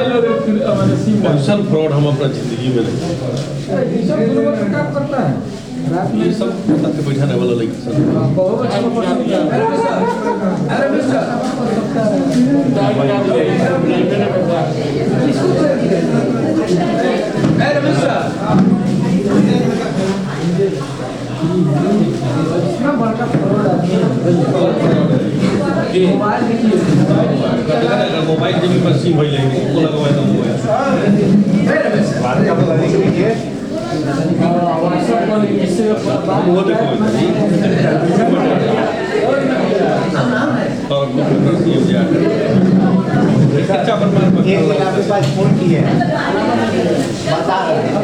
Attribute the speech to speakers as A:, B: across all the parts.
A: Mobile और हमारे SIM
B: पैसा फ्रॉड हम अपना जिंदगी में नहीं
A: ये सब गुरुवर काम करता है रात में
B: ये सब ताकि बैठाने वाला लड़की सर
A: बहुत अच्छा पसंद है अरे मिस्टर इतना बड़ा फ्रॉड आदमी मोबाइल देखिए
B: मोबाइल जब भी सिम हो जाएगी उसको लगवाए तो मोबाइल बात का तो लगेगी ये
A: व्हाट्सएप पर इससे
B: वो देखो और कंप्यूटर से हो जाएगा अच्छा पर
C: ये आपके पास फोन की है बता रहे हैं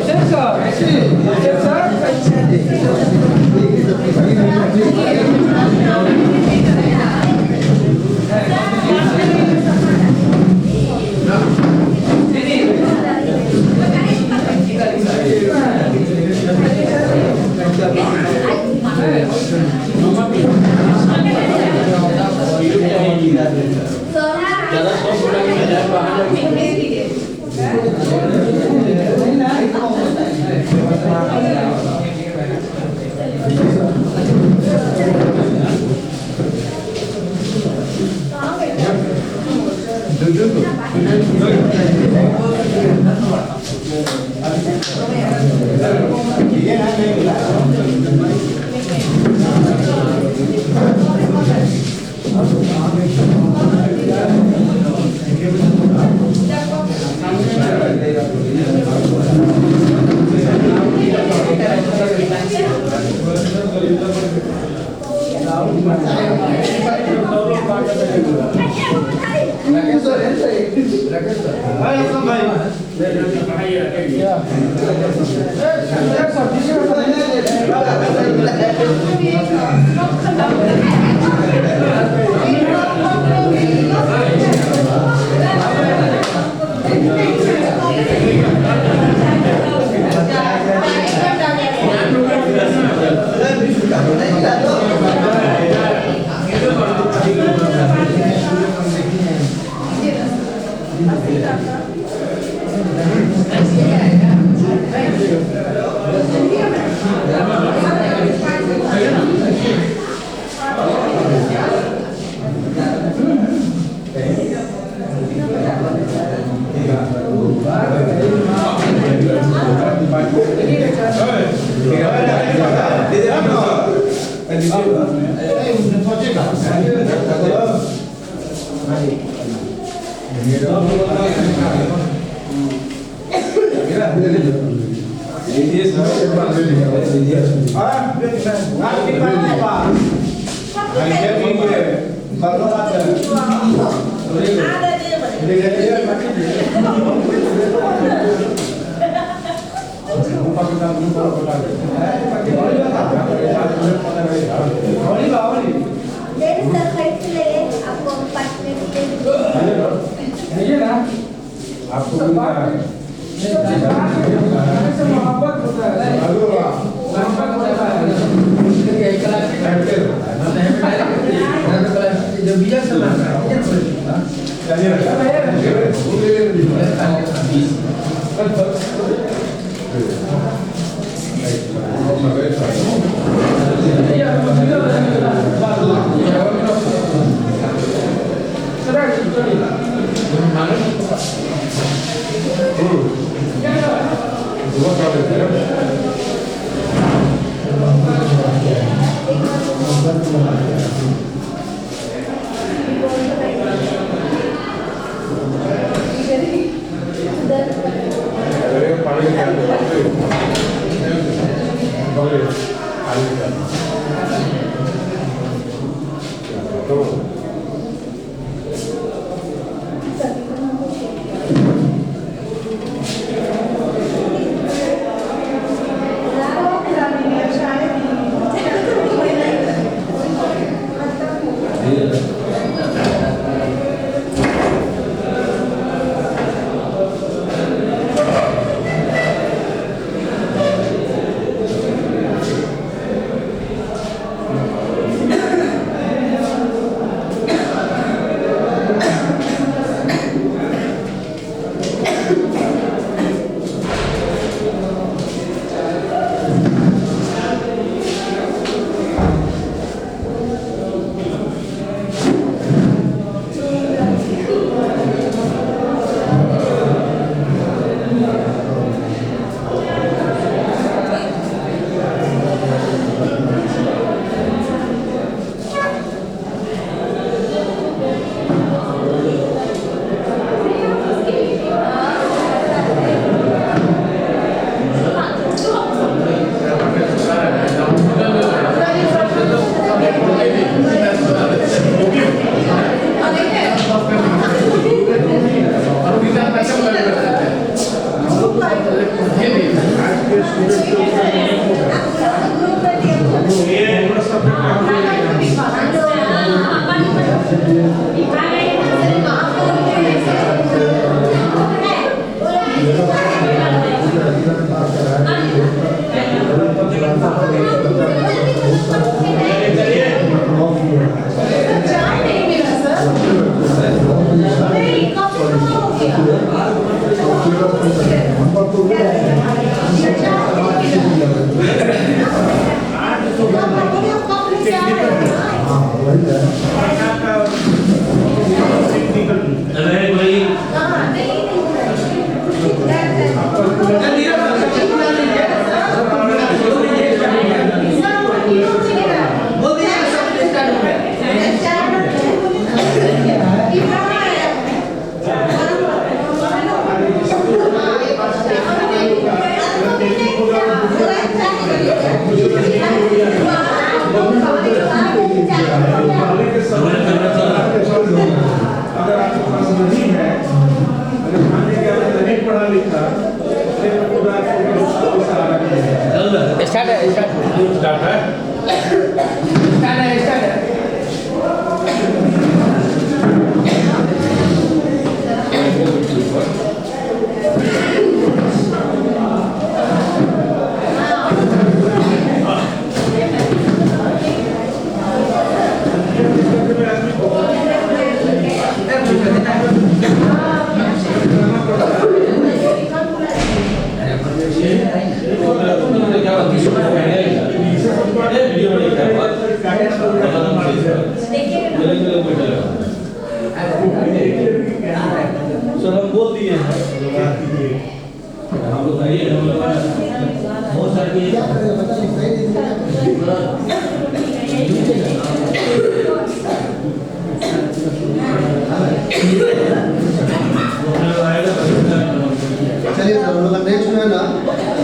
D: चलिए सर, हम लोग नेक्स्ट जो है ना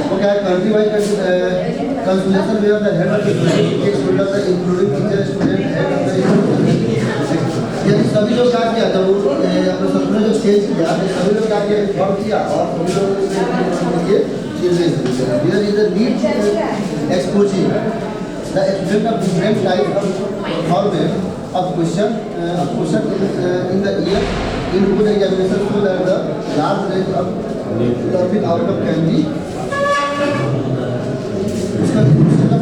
D: वो क्या है, country wise consolation way of the head of the student including teacher student head of the यानी सभी लोग क्या किया जब अपने सपने जो चेंज किया तो सभी लोग क्या किया फॉर्म किया और सभी लोग ये children here is the need exposing the student of different type of format of question in the year input examination so that the large range of learning outcome can be इसका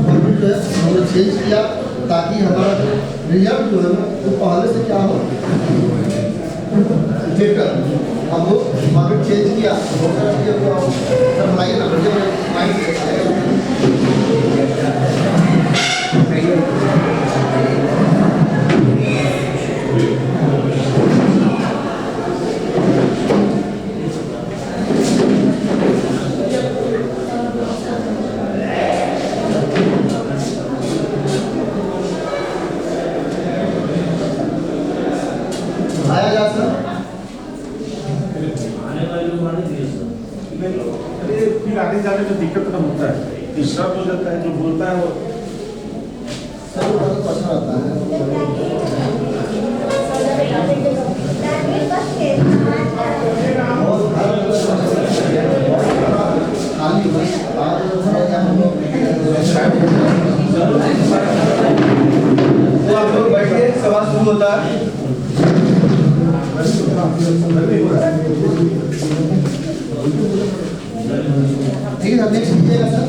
D: format जो है हमने change किया ताकि हमारा result जो है वो पहले से क्या हो बेटर। अब वो फॉर्मेट चेंज किया बहुत सारा चीज़ें सब बनाइए ना मुझे माइंड
C: आगे जाने में दिक्कत तो होता है, डिस्टर्ब हो जाता है, जो बोलता है वो
D: सब अच्छा रहता है। तो आप लोग बैठिए, सवाल शुरू होता है। ठीक है, नेक्स्ट कीजिएगा सर।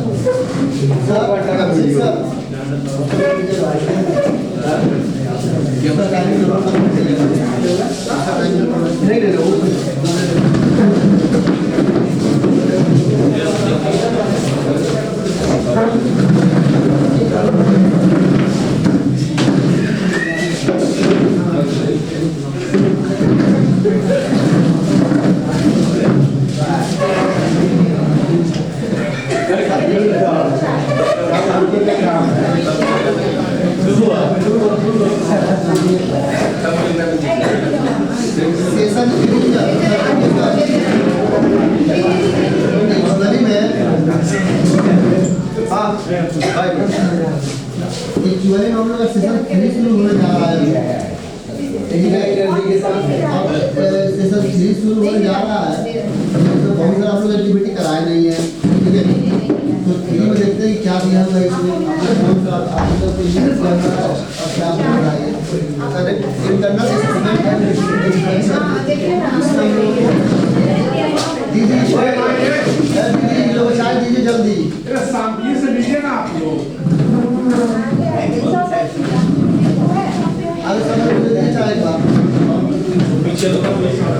D: एक्चुअली हम लोग सेशन 3 शुरू होने जा रहा है। सेशन 3 शुरू होने जा रहा है तो बहुत सारा आप लोग एक्टिविटी कराए नहीं है, ठीक है। तो टीवी में देखते हैं कि क्या दिया हुआ है इसमें, अपना कौन सा आर्टिकल को यूज कर रहा है और क्या कर रहा है। इंटरनल असेसमेंट दीजिए लोग, चाय दीजिए जल्दी।
C: शांति से लीजिए ना आप लोग।
D: आगे सब लोग दीजिए चाय का।
B: पीछे लो,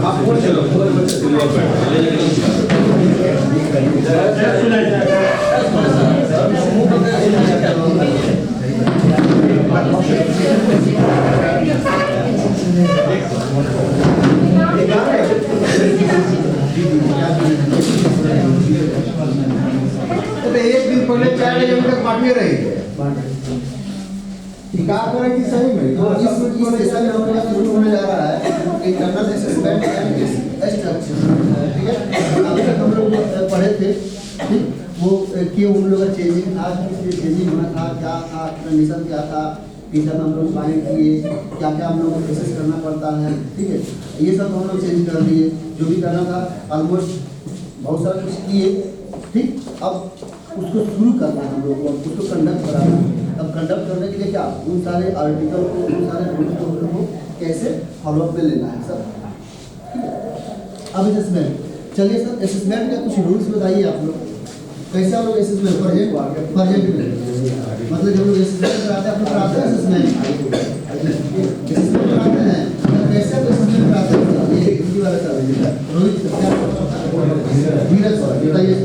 B: आप पीछे लो,
A: तो एक दिन पहले 4 बजे तक बांटिए रही
D: क्या करें कि सही में तो इस सेशन में हम लोग शुरू होने जा रहा है इंटरनल असेसमेंट एंड स्ट्रक्चर, ठीक है। अभी तक हम लोग पढ़े थे, ठीक, वो कि उन लोगों का चेंजिंग था, किस चेंजिंग होना था, क्या था, कंडीशन क्या था, टीचर हम लोग फाइंड किए, क्या क्या हम लोग को प्रोसेस करना पड़ता है, ठीक है। ये सब हम लोग चेंज कर दिए, जो भी करना था ऑलमोस्ट बहुत सारा कुछ किए, ठीक। अब उसको शुरू करना है हम लोग को, उसको कंडक्ट कराना है। अब कंडक्ट करने के लिए क्या, उन सारे आर्टिकल को, उन सारे रूल्स को हम लोग को कैसे फॉलोअप में लेना है सब, ठीक है। अब असेसमेंट, चलिए सर असेसमेंट का कुछ रूल्स बताइए आप लोग, कैसे आप लोग असेसमेंट प्रेजेंट में मतलब जब लोग असेसमेंट कराते हैं आप लोग कराते हैं असेसमेंट कराते हैं, कैसे आप असेसमेंट कराते हैं, ये हिंदी वाला सर रोहित धीरज सर बताइए।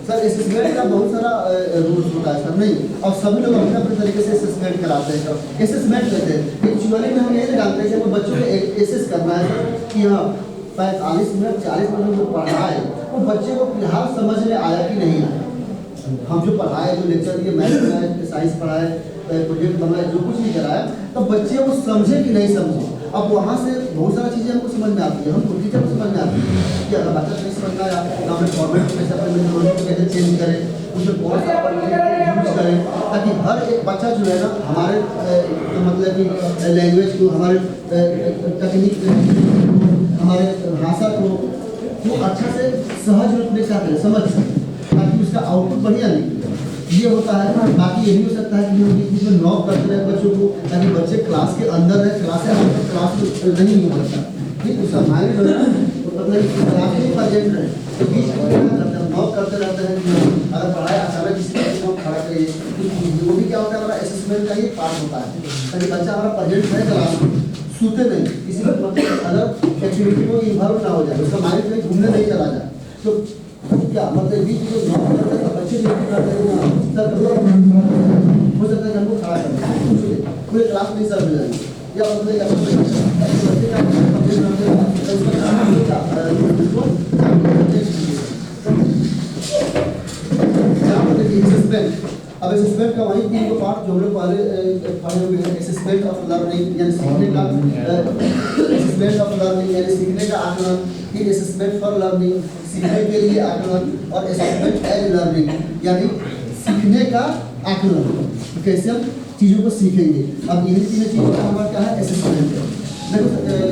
D: सर असेसमेंट का बहुत सारा रूल्स होता है सर, नहीं और सभी लोग अपने अपने तरीके से असेसमेंट कराते हैं सर। असेसमेंट कहते हैं एक्चुअली में हम ये जानते हैं कि हमें बच्चों को एसेस करना है कि हाँ 45 मिनट 40 मिनट जो पढ़ाए वो बच्चे को फिलहाल समझ में आया कि नहीं आया। हम जो पढ़ाए, जो लेक्चर दिए, मैथ्स पढ़ाए, साइंस पढ़ाए, प्रोजेक्ट बनाए, जो कुछ भी कराया, तो बच्चे वो समझे कि नहीं समझे। अब वहाँ से बहुत सारी चीज़ें हमको समझ में आती है, हमको टीचर को समझ में आती है कि अगर बच्चा नहीं समझ में आया तो हमें फॉर्मेट को कैसे अपने को कैसे चेंज करें, उसमें कौन सा यूज करें, ताकि हर एक बच्चा जो है ना हमारे मतलब कि लैंग्वेज को, हमारे तकनीक हमारे भाषा को वो अच्छा से सहज रूप में क्या करें, समझ सकें, ताकि उसका आउटपुट बढ़िया निकले। ये होता है। बाकी ये भी हो सकता है कि हम बीच में नॉक करते रहे बच्चों को, ताकि बच्चे क्लास के अंदर है, क्लास नहीं हो सकता, ठीक। उसका माइंड जो है मतलब क्लास में प्रेजेंट रहे, तो बीच में नॉक करते रहते हैं। अगर पढ़ाई अचानक किसी बच्चे को खड़ा करिए तो वो भी क्या होता है, हमारा असेसमेंट का ही पार्ट होता है, ताकि बच्चा हमारा प्रेजेंट रहे क्लास में, सूते नहीं, किसी मतलब अदर एक्टिविटी में इन्वॉल्व ना हो जाए, उसका माइंड कहीं घूमने नहीं चला जाए। तो क्या मतलब बीच में नॉक करते हैं बच्चे भी करते हैं, हो सकता है कि हमको खड़ा कर दें, पूरे क्लास में सर मिल जाएंगे या मतलब अब असेसमेंट का वही 3 पार्ट जो हम लोग पहले पढ़े हुए हैं, असेसमेंट ऑफ लर्निंग यानी सीखने का, असेसमेंट ऑफ लर्निंग यानी सीखने का आकलन, फिर असेसमेंट फॉर लर्निंग सीखने के लिए आकलन, और असेसमेंट एज लर्निंग यानी सीखने का आकलन, कैसे हम चीज़ों को सीखेंगे। अब इन्हीं 3 चीज़ों का हमारा क्या है, असेसमेंट। देखो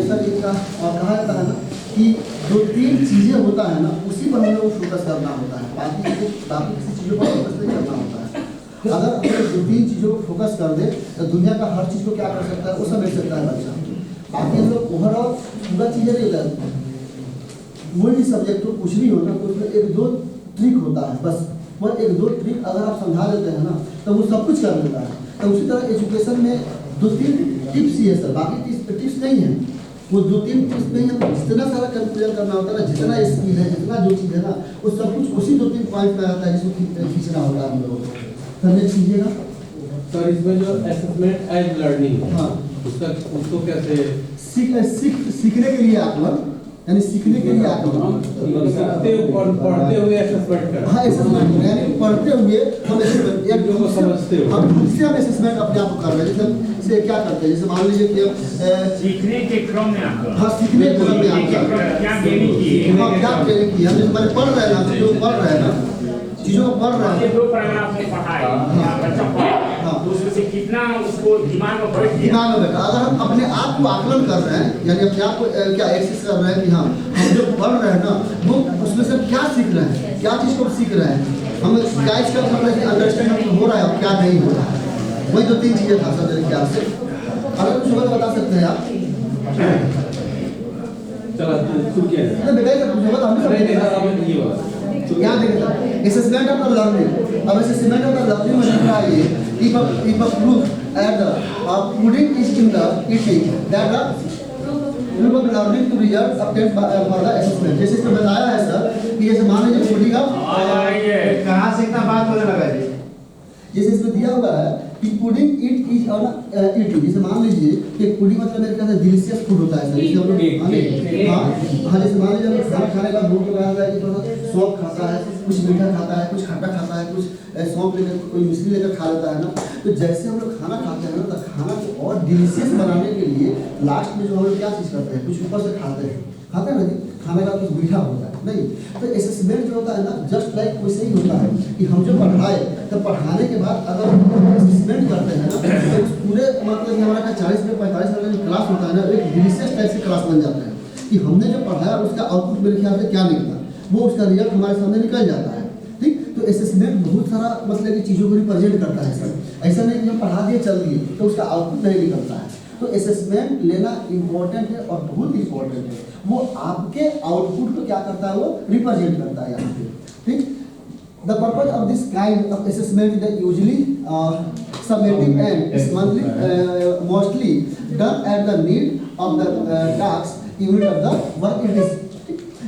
D: सर इनका कहा जाता है ना कि जो 3 चीज़ें होता है ना उसी पर हम लोग को फोकस करना होता है, बाकी किसी चीज़ों पर फोकस नहीं करना होता है। अगर हम लोग 2-3 चीज़ों को फोकस कर दे तो दुनिया का हर चीज़ को क्या कर सकता है, वो समझ सकता है बच्चा। बाकी हम लोग ओवरऑल पूरा चीज़ें नहीं करते, कोई भी सब्जेक्ट हो, कुछ भी हो ना, तो उसमें 1-2 ट्रिक होता है बस। वो 1-2 ट्रिक अगर आप समझा देते हैं ना तो वो सब कुछ कर देता है। तो उसी तरह एजुकेशन में 2-3 टिप्स ही है सर, बाकी टिप्स नहीं है। वो 2-3 टिप्स में हम जितना सारा कैलकुलेट करना होता है ना, जितना स्किल है, जितना जो चीज़ है ना, वो सब कुछ उसी 2-3 पॉइंट में आता है जिसको खींचना होता है हम लोगों को। समझ कीजिएगा
B: सर। इसमें जो असेसमेंट एज लर्निंग,
D: हाँ,
B: उसको कैसे
D: सीखने के लिए आकलन, यानी सीखने के लिए आकलन।
A: पढ़ते हुए असेसमेंट कर।
D: हाँ असेसमेंट यानी पढ़ते हुए हम एक
A: को समझते हो।
D: हम खुद से हम असेसमेंट अपने आप को कर रहे हैं। जैसे क्या करते हैं, जैसे मान लीजिए कि
E: सीखने के क्रम में आकर
D: हाँ सीखने के क्रम में आकर
E: क्या गेनी की
D: हाँ क्या ट्रेनिंग की, हम जैसे मैंने पढ़ रहे हैं ना, जो पढ़ रहे हैं ना, चीजों को पढ़ रहे
E: ये
D: हैं,
E: दो पैराग्राफ में पढ़ाए या बच्चा पढ़ा
D: हाँ।
E: तो उसमें से कितना उसको दिमाग में बैठ गया।
D: दिमाग में बैठा। अगर हम अपने आप को आकलन कर रहे हैं, यानी अपने आप को क्या एक्सेस कर रहे हैं कि हाँ हम जो पढ़ रहे हैं ना वो उसमें से क्या सीख रहे हैं, क्या चीज़ को सीख रहे हैं, हम क्या इसका मतलब अंडरस्टैंडिंग हो रहा है और क्या नहीं हो रहा है। वही दो तीन चीज़ें था सर मेरे ख्याल से। अगर कुछ और बता सकते हैं आप।
A: चला शुरू किया जाए।
D: बेटा कुछ होगा तो हम
A: नहीं नहीं
D: सब
A: सर, अब ये वाला
D: यहाँ देखिए sir, assessment of the learning. अब असेसमेंट ऑफ द लर्निंग में लिख रहा है ये if a proof at the pudding is in the eating that the proof of learning to result obtained for the assessment। जैसे इसमें बताया है सर कि जैसे मान लीजिए पुडिंग का
C: कहाँ से इतना बात होने लगा जी?
D: जैसे इसमें दिया हुआ है कि pudding it is on eating. जैसे मान लीजिए कि पुडिंग मतलब मेरे ख्याल से डिलीशियस फूड होता है सर। जैसे हम लोग हाँ जैसे मान लीजिए हम खाना खाने का भूख लगा है कि थोड़ा सौंफ खाता है, कुछ मीठा खाता है, कुछ खट्टा खाता है, कुछ सौंफ लेकर कोई मिश्री लेकर खा लेता है ना। तो जैसे हम लोग खाना खाते हैं ना तो खाना को और डिलीशियस बनाने के लिए लास्ट में जो हम लोग क्या चीज़ करते हैं, कुछ ऊपर से खाते हैं ना जी, खाने का कुछ मीठा होता है नहीं। तो असेसमेंट जो होता है ना जस्ट लाइक वैसे ही होता है कि हम जो पढ़ाए तो पढ़ाने के बाद अगर असेसमेंट करते हैं ना तो उस पूरे मतलब कि हमारा 40 में 45 मिनट का जो क्लास होता है ना एक डिलीशियस टाइप से क्लास बन जाता है कि हमने जो पढ़ाया उसका आउटपुट मेरे ख्याल से क्या निकला, वो उसका रिजल्ट हमारे सामने निकल जाता है। ठीक, तो असेसमेंट बहुत सारा मतलब कि चीज़ों को रिप्रेजेंट करता है सर। ऐसा नहीं कि हम पढ़ा दिए चल दिए तो उसका आउटपुट नहीं निकलता है। तो असेसमेंट लेना इम्पोर्टेंट है और बहुत इम्पोर्टेंट है। वो आपके आउटपुट को क्या करता है, वो रिप्रेजेंट करता है यहाँ पे। ठीक, the purpose of this kind of assessment is usually summative and is mostly done at the need of the task unit of the work it is.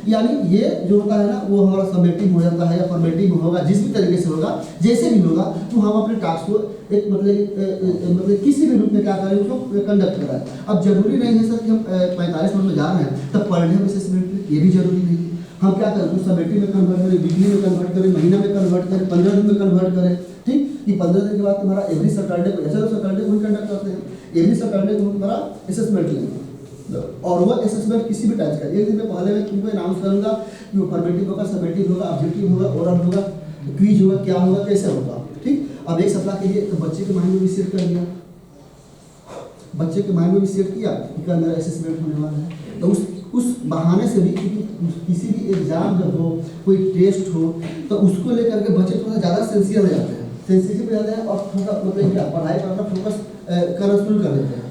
D: यानी ये जो होता है ना वो हमारा समेटिव हो जाता है या फॉर्मेटिव होगा, जिस भी तरीके से होगा, जैसे भी होगा, तो हम अपने टास्क को एक मतलब किसी भी रूप में क्या करें उसको कंडक्ट कराएं। अब जरूरी नहीं है सर कि हम 45 मिनट में जा रहे हैं तब पर डे में असेसमेंट, ये भी जरूरी नहीं है। हम क्या करें कुछ समेटिव में कन्वर्ट करें, वीकली में कन्वर्ट करें, महीना में कन्वर्ट करें, 15 दिन में कन्वर्ट करें। ठीक, कि 15 दिन के बाद तुम्हारा एवरी सैटरडे को, ऐसा सैटरडे को ही कंडक्ट करते हैं, एवरी सैटरडे को तुम्हारा असेसमेंट लेंगे और वो असेसमेंट किसी भी टाइप का। एक दिन में पहले मैं तुमको अनाउंस करूंगा कि वो फॉर्मेटिव होगा, समेटिव होगा, ऑब्जेक्टिव होगा, ओरल होगा, क्विज होगा, क्या होगा, कैसे होगा। ठीक, अब एक सप्ताह के लिए तो बच्चे के माइंड में भी सेट कर दिया, बच्चे के माइंड में भी सेट किया कि कल मेरा असेसमेंट होने वाला है। तो उस बहाने से भी किसी भी एग्जाम जब हो, कोई टेस्ट हो, तो उसको लेकर के बच्चे थोड़ा ज़्यादा सेंसिटिव हो जाते हैं, सेंसिटिव हो जाते हैं और थोड़ा मतलब क्या पढ़ाई पर अपना फोकस करना शुरू कर देते हैं।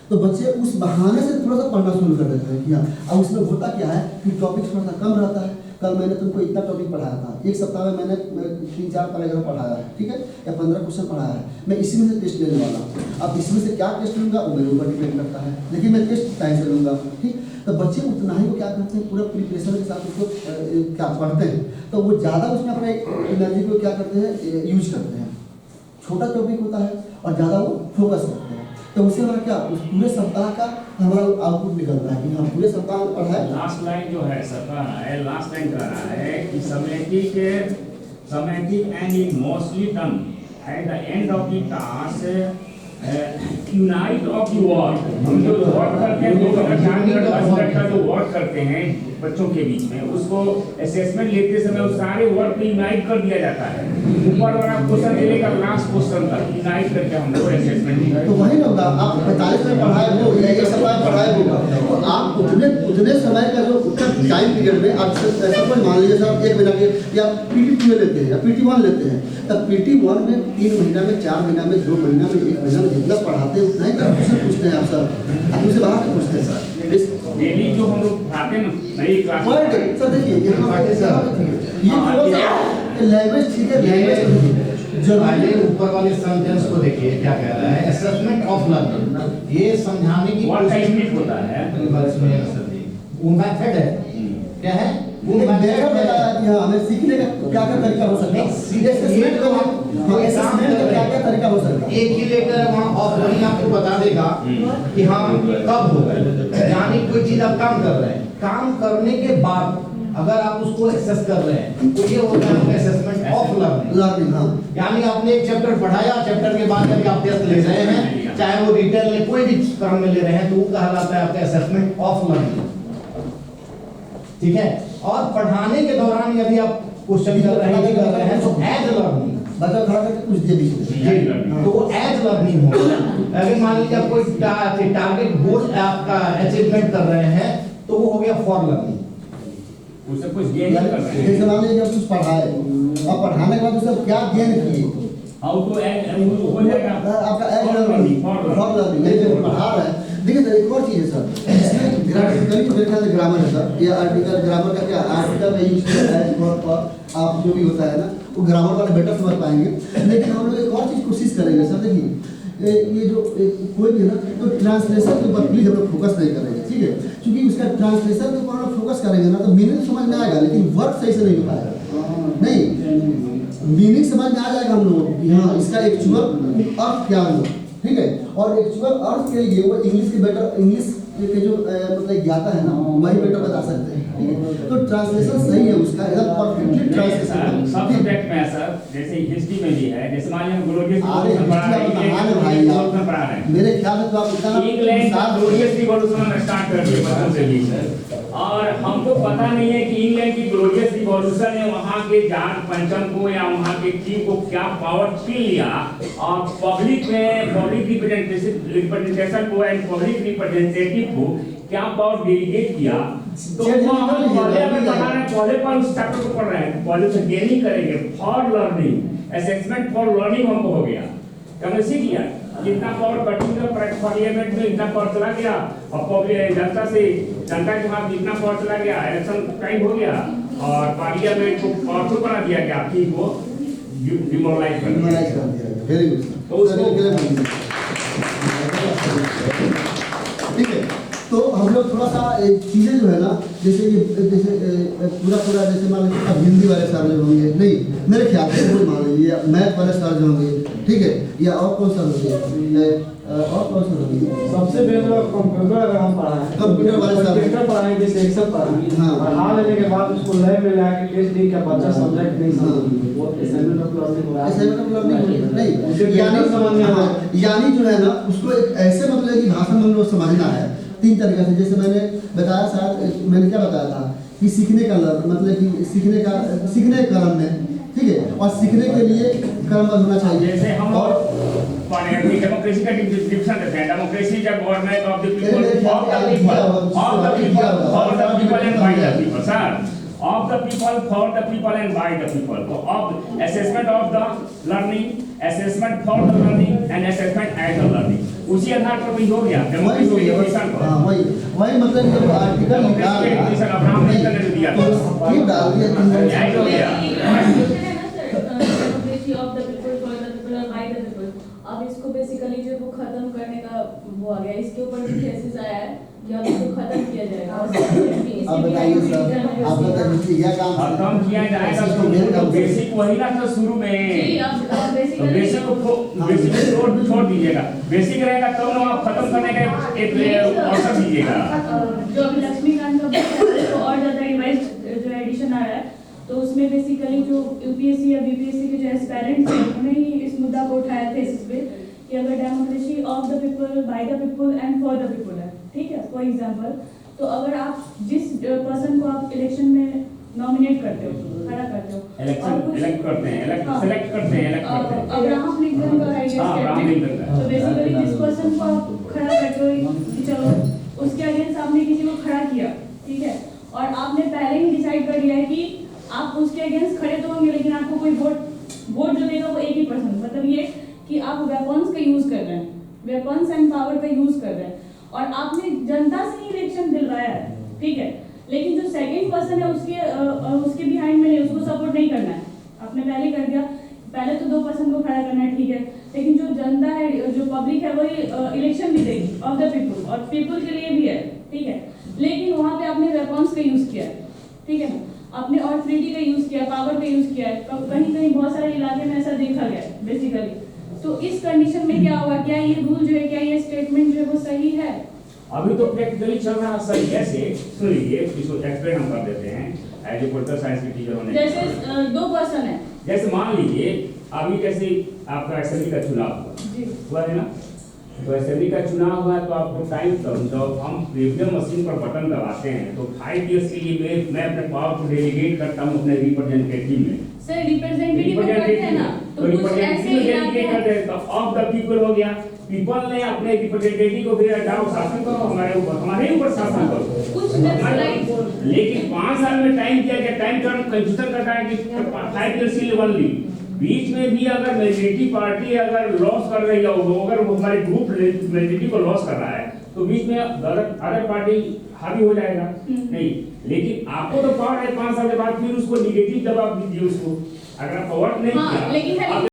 D: तो बच्चे उस बहाने से थोड़ा सा पढ़ना शुरू कर देते हैं कि हाँ। अब उसमें होता क्या है कि टॉपिक थोड़ा सा कम रहता है। कल मैंने तुमको इतना टॉपिक पढ़ाया था, एक सप्ताह में मैंने 3-4 पैराग्राफ पढ़ाया है, ठीक है, या 15 क्वेश्चन पढ़ाया है। मैं इसी में से टेस्ट लेने वाला हूँ। अब इसमें से क्या टेस्ट लूँगा वो मेरे ऊपर डिपेंड करता है, लेकिन मैं टेस्ट टाइम से लूँगा। ठीक, तो बच्चे उतना ही वो क्या करते हैं, पूरा प्रिपरेशन के साथ उसको क्या पढ़ते हैं, तो वो ज़्यादा उसमें अपने एनर्जी को क्या करते हैं, यूज करते हैं। छोटा टॉपिक होता है और ज़्यादा वो फोकस करते हैं। तो उससे हमारा क्या उस पूरे सप्ताह का हमारा आउटपुट निकलता है कि हम पूरे सप्ताह में पढ़ाए।
E: लास्ट लाइन जो है सर कह रहा है, लास्ट लाइन कह रहा है कि summative and is mostly done at the end of the task unite of the work. हम जो वर्क करते हैं 2 मिनट 4 मिनट 10 मिनट का जो वर्क करते हैं बच्चों के बीच में, उसको असेसमेंट लेते समय उस सारे वर्क को यूनाइट कर दिया जाता है। ऊपर वाला क्वेश्चन देने का लास्ट क्वेश्चन तक यूनाइट करके हम लोग असेसमेंट।
D: तो वही ना होगा, आप 45 में पढ़ाए हो या एक सप्ताह में पढ़ाए हो, तो आप उतने समय का जो उतना टाइम पीरियड में आप सपोज मान लीजिए सर 1 महीना के या PT2 लेते हैं या PT1 लेते हैं, तब PT1 में 3 महीना में, 4 महीना में, 2 महीना में, 1 महीना में जितना पढ़ाते हैं उतना ही क्वेश्चन पूछते हैं आप सर, आप मुझसे बाहर से पूछते हैं सर।
E: डेली जो हम लोग पढ़ाते हैं नई क्लास
D: सर देखिए ये लैंग्वेज ठीक है, लैंग्वेज जो
F: ऊपर वाले सेंटेंस को देखिए क्या कह रहा है, असेसमेंट ऑफ लर्निंग। ये समझाने की
E: व्हाट टाइप होता है,
F: वो मेथड है, क्या है वो
D: मेथड बताया कि हाँ हमें सीखने का क्या-क्या तरीका हो सकता है, असेसमेंट का क्या-क्या तरीका हो सकता है।
F: एक ही लेकर वहाँ ऑफ लर्निंग आपको बता देगा कि हाँ कब होगा। यानी कोई चीज आप काम कर रहे हैं, काम करने के बाद अगर आप उसको एक्सेस कर रहे हैं तो ये होता है आपका असेसमेंट ऑफ लर्निंग। हाँ, यानी आपने एक चैप्टर पढ़ाया, चैप्टर के बाद जब आप टेस्ट ले रहे हैं, चाहे वो डिटेल में कोई भी क्रम में ले रहे हैं, तो वो कहलाता है आपका असेसमेंट ऑफ लर्निंग। ठीक है, और पढ़ाने के दौरान यदि आप क्वेश्चन कर रहे हैं तो एज लर्निंग
D: बच्चा खड़ा करके कुछ दे दीजिए,
F: तो वो एज लर्निंग होगा। अगर मान लीजिए आप कोई टारगेट गोल आपका अचीवमेंट कर रहे हैं तो वो हो गया फॉर लर्निंग।
E: उससे कुछ गेन कर रहे हैं।
D: जैसे मान लीजिए आप कुछ पढ़ाए और पढ़ाने के बाद उससे क्या गेन किए,
E: हाउ टू एड हो जाएगा
D: आपका एज लर्निंग, फॉर लर्निंग। जैसे पढ़ा रहे हैं। देखिए सर, एक और चीज़ है सर, इसमें ग्रामेटिकली तो मेरे ख्याल से ग्रामर है सर, या आर्टिकल ग्रामर का क्या आर्टिकल का यूज किया है आप जो भी होता है ना, वो ग्रामर वाले बेटर समझ पाएंगे। लेकिन हम लोग एक और चीज़ कोशिश करेंगे सर, देखिए ये जो कोई भी ना, तो ट्रांसलेशन के ऊपर प्लीज हम लोग फोकस नहीं करेंगे, ठीक है, क्योंकि उसका ट्रांसलेशन के ऊपर हम लोग फोकस करेंगे ना तो मीनिंग समझ में आएगा, लेकिन वर्ड सही से नहीं हो पाएगा। नहीं, मीनिंग समझ में आ जाएगा हम लोगों को कि हाँ इसका एक्चुअल अर्थ क्या हुआ, ठीक है, और एक्चुअल अर्थ के लिए वो इंग्लिश के बेटर, इंग्लिश के जो मतलब ज्ञाता है ना वही बेटर बता सकते हैं, ठीक है। तो ट्रांसलेशन सही है उसका, एकदम परफेक्टली ट्रांसलेशन
E: सब सब्जेक्ट में है सर, जैसे हिस्ट्री में भी है, जैसे मान लीजिए ग्लोरियस रिवॉल्यूशन पढ़ा रहे हैं,
D: मेरे ख्याल में तो आप इतना
E: इंग्लैंड का ग्लोरियस रिवॉल्यूशन में स्टार्ट कर दिए बच्चों से भी सर, और हमको पता नहीं है कि इंग्लैंड की ग्लोरियस रिवॉल्यूशन ने वहाँ के जॉर्ज पंचम को या वहाँ के किंग को क्या पावर छीन लिया और पब्लिक में पब्लिक रिप्रेजेंटेशन को एंड पब्लिक रिप्रेजेंटेटिव को क्या पावर डेलीगेट किया। तो पहले पर उस चैप्टर को पढ़ रहे हैं, पहले से गेनिंग करेंगे for learning, assessment for learning हमको हो गया, हमने सीख लिया जितना पावर कटिंग का पार्लियामेंट में इतना पावर चला गया, और पब्लिक जनता से जनता के पास जितना पावर चला गया, इलेक्शन टाइम हो गया और पार्लियामेंट को पावरफुल बना दिया गया, कि वो डिमोरलाइज कर दिया।
D: वेरी गुड,
E: तो उसको
D: ठीक है। तो हम लोग थोड़ा सा चीज़ें जो है ना, जैसे कि जैसे पूरा जैसे मान लीजिए अब हिंदी वाले सर जो होंगे, नहीं मेरे ख्याल से कोई मान लीजिए, या मैथ वाले सर जो होंगे, ठीक है, या और कौन सा होंगे, और कौन सा होंगे,
A: सबसे पहले कंप्यूटर अगर हम पढ़ाएं,
D: कंप्यूटर वाले सर
A: कंप्यूटर पढ़ाएं, जैसे एक्सेल पढ़ाएं,
D: हाँ,
A: पढ़ा लेने के बाद उसको लैब में लाके टेस्ट दी क्या बच्चा सब्जेक्ट नहीं समझ, वो असाइनमेंट ऑफ लर्निंग हो रहा है,
D: असाइनमेंट ऑफ लर्निंग नहीं,
A: यानी समझ में आता है,
D: यानी जो है ना उसको एक ऐसे मतलब की भाषा में हम लोग समझना है तीन तरीके से। जैसे मैंने बताया शायद, मैंने क्या बताया था कि सीखने का मतलब कि सीखने क्रम में, ठीक है, और सीखने के लिए क्रमबद्ध होना चाहिए।
E: जैसे हम और डेमोक्रेसी का डिस्क्रिप्शन देते हैं, democracy is a government of the people, of the people, of the people, for the people and by the people, sir, of the people, for the people and by the people. So of assessment of the learning, assessment for the learning and assessment as the learning. उसी आधार पर भी हो गया democracy education पर।
D: हां वही मतलब जब आर्टिकल
E: निकाल एजुकेशन अब्राहम लिंकन ने दिया
D: तो ये डाल दिया,
E: ऐड हो गया
G: democracy of the people, for the people और बाय द पीपल। अब इसको बेसिकली जो वो खत्म करने का वो आ गया, इसके ऊपर भी केसेस आया है कि अब इसको खत्म किया जाएगा।
D: अब बताइए सर, आप बताइए क्या काम
E: खत्म किया जाएगा, तो बेसिक वही ना था शुरू में,
G: जी अब
E: बेसिक को बेसिक छोड़ दीजिएगा, बेसिक रहेगा तब ना आप खत्म करने का एक अवसर दीजिएगा।
G: जो अभी लक्ष्मीकांत का तो और ज्यादा रिवाइज जो एडिशन आ रहा है, तो उसमें बेसिकली जो यूपीएससी या बीपीएससी के जो एस्पायरेंट्स हैं उन्होंने ही इस मुद्दा को उठाया था इस पे कि अगर democracy of the people, by the people and for the people है, ठीक है, फॉर एग्जांपल, तो अगर आप जिस पर्सन को आप इलेक्शन में नॉमिनेट करते हो, खड़ा करते हो,
E: इलेक्ट करते हैं, सेलेक्ट करते हैं,
G: अब्राहम लिंकन का आइडिया, तो बेसिकली जिस पर्सन को आप खड़ा करते हो कि चलो उसके अगेंस्ट आपने किसी को खड़ा किया, ठीक है, और आपने पहले ही डिसाइड कर लिया है कि आप उसके अगेंस्ट खड़े तो होंगे, लेकिन आपको कोई वोट जो देगा वो एक ही पर्सन, मतलब ये कि आप वेपन्स का यूज कर रहे हैं, वेपन्स एंड पावर का यूज कर रहे हैं, और आपने जनता से ही इलेक्शन दिलवाया है, ठीक है, लेकिन जो सेकंड पर्सन है उसके बिहाइंड में नहीं, उसको सपोर्ट नहीं करना है, आपने पहले कर दिया, पहले तो दो पर्सन को खड़ा करना है, ठीक है, लेकिन जो जनता है, जो पब्लिक है, वही इलेक्शन भी देगी ऑफ द पीपल, और पीपल के लिए भी है, ठीक है, लेकिन वहाँ पे आपने वेपन्स का यूज किया है, ठीक है ना, आपने ऑथोरिटी का यूज किया, पावर का यूज किया है, कहीं कहीं बहुत सारे इलाके में ऐसा देखा गया बेसिकली, तो इस कंडीशन में क्या हुआ, क्या ये रूल जो है, क्या ये स्टेटमेंट जो है वो सही है?
E: अभी तो प्रैक्टिकली चल रहा है सर। जैसे सुनिए, इसको एक्सप्लेन हम कर देते हैं एज ए पॉलिटिकल साइंस के टीचर होने।
G: जैसे 2 पर्सन है।
E: जैसे मान लीजिए अभी जैसे आपका असेंबली का चुनाव
G: जी।
E: हुआ है ना, तो असेंबली का चुनाव हुआ है तो आपको टाइम जब हम ईवीएम मशीन पर बटन दबाते हैं तो 5 इयर्स के लिए मैं अपने पावर को डेलीगेट करता हूँ अपने रिप्रेजेंटेटिव में।
G: सर रिप्रेजेंटेटिव को करते हैं ना, तो कुछ ऐसे इलाके हैं
E: ऑफ द पीपल हो गया, पीपल ने अपने रिप्रेजेंटेटिव को भेजा, जाओ शासन करो, हमारे ऊपर शासन करो।
G: कुछ वेबसाइट।
E: लेकिन 5 साल में टाइम दिया गया, टाइम टर्म कंफ्यूजन करता है कि 5 इयर्स के लिए ओनली। बीच में भी अगर मेजॉरिटी पार्टी अगर लॉस कर रही है, अगर वो हमारे ग्रुप मेजॉरिटी को लॉस कर रहा है तो बीच में अदर पार्टी हावी हो जाएगा नहीं। लेकिन आपको तो पावर है 5 साल के बाद फिर उसको निगेटिव जवाब दीजिए उसको, अगर आप पावर नहीं
G: हाँ,
E: किया
G: लेकिन